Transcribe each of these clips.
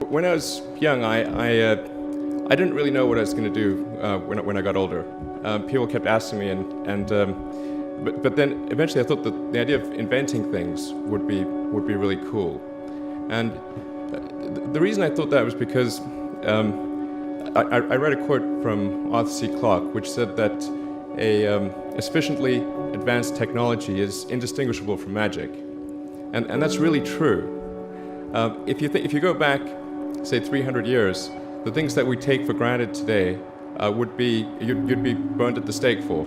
When I was young, I didn't really know what I was going to do when I got older. People kept asking me, but then eventually I thought that the idea of inventing things would be really cool. And the reason I thought that was because I read a quote from Arthur C. Clarke, which said that a sufficiently advanced technology is indistinguishable from magic, and that's really true. If you go back, say 300 years, the things that we take for granted today would be you'd be burned at the stake for.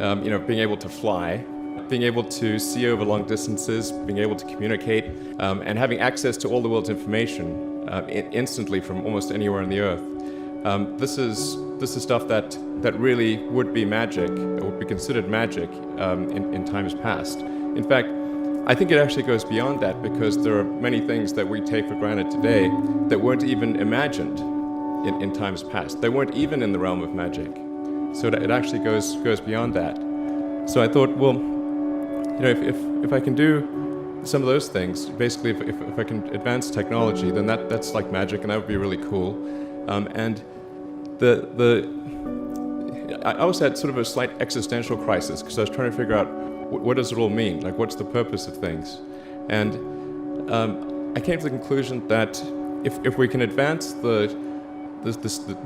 Being able to fly, being able to see over long distances, being able to communicate, and having access to all the world's information instantly from almost anywhere on the earth. This is stuff that really would be magic, or would be considered magic in times past. In fact, I think it actually goes beyond that, because there are many things that we take for granted today that weren't even imagined in times past. They weren't even in the realm of magic. So it actually goes beyond that. So I thought, well, if I can do some of those things, basically if I can advance technology, then that's like magic, and that would be really cool. And I also had sort of a slight existential crisis, because I was trying to figure out what does it all mean? Like, what's the purpose of things? And I came to the conclusion that if we can advance the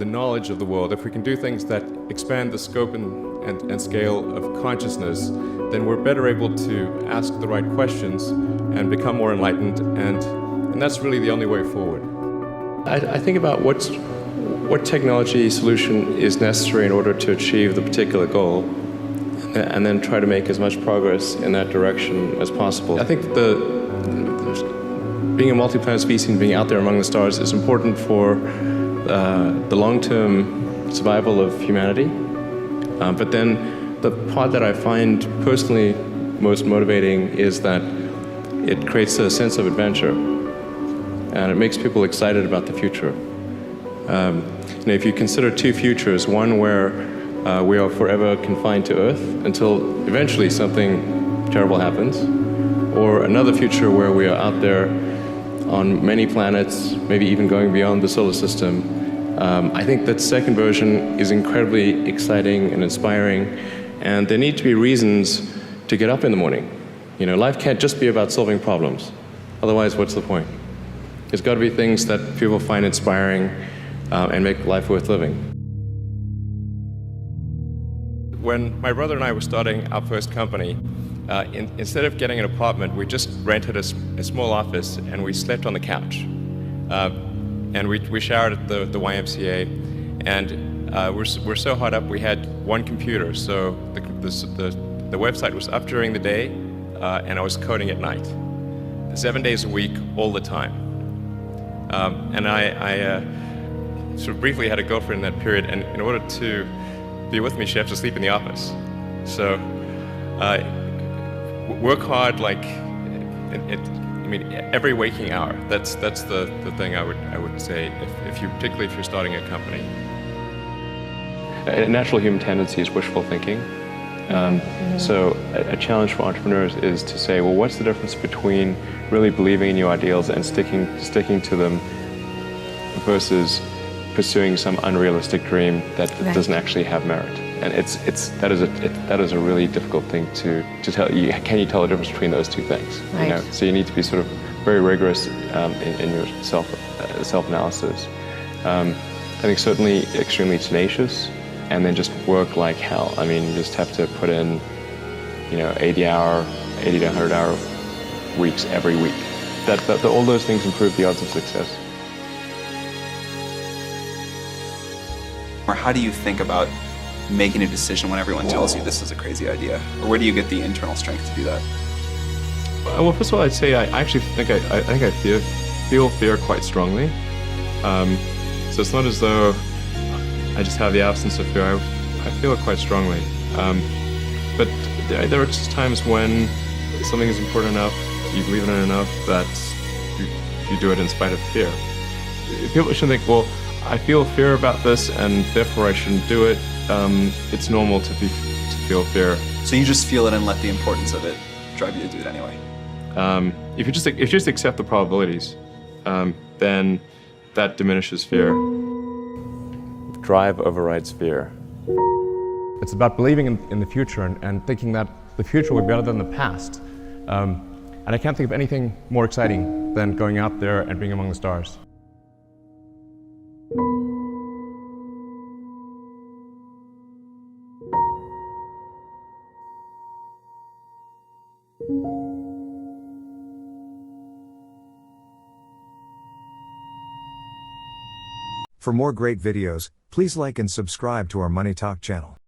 knowledge of the world, if we can do things that expand the scope and scale of consciousness, then we're better able to ask the right questions and become more enlightened, and that's really the only way forward. I think about what technology solution is necessary in order to achieve the particular goal, and then try to make as much progress in that direction as possible. I think being a multi-planet species and being out there among the stars is important for the long-term survival of humanity. But then the part that I find personally most motivating is that it creates a sense of adventure, and it makes people excited about the future. If you consider two futures, one where we are forever confined to Earth until eventually something terrible happens, or another future where we are out there on many planets, maybe even going beyond the solar system. I think that second version is incredibly exciting and inspiring, and there need to be reasons to get up in the morning. Life can't just be about solving problems. Otherwise, what's the point? There's got to be things that people find inspiring and make life worth living. When my brother and I were starting our first company, instead of getting an apartment, we just rented a small office, and we slept on the couch. And we showered at the YMCA, and we're so hot up we had one computer, so the website was up during the day, and I was coding at night, 7 days a week, all the time. And I sort of briefly had a girlfriend in that period, and in order to be with me, she had to sleep in the office. So work hard, like every waking hour. That's the thing I would say particularly if you're starting a company. A natural human tendency is wishful thinking. So a challenge for entrepreneurs is to say, well, what's the difference between really believing in your ideals and sticking to them versus pursuing some unrealistic dream that doesn't actually have merit? And that is a really difficult thing to tell. Can you tell the difference between those two things? Right. So you need to be sort of very rigorous in your self-analysis. I think certainly extremely tenacious, and then just work like hell. I mean, you just have to put in 80 to 100-hour weeks every week. All those things improve the odds of success. Or how do you think about making a decision when everyone tells you this is a crazy idea? Or where do you get the internal strength to do that? Well, first of all, I'd say I actually think I feel fear quite strongly. So it's not as though I just have the absence of fear. I feel it quite strongly. But there are just times when something is important enough, you believe in it enough, that you do it in spite of fear. People shouldn't think, well, I feel fear about this, and therefore I shouldn't do it. It's normal to feel fear. So you just feel it and let the importance of it drive you to do it anyway? If you just accept the probabilities, then That diminishes fear. Drive overrides fear. It's about believing in the future and thinking that the future will be better than the past. And I can't think of anything more exciting than going out there and being among the stars. For more great videos, please like and subscribe to our Money Talk channel.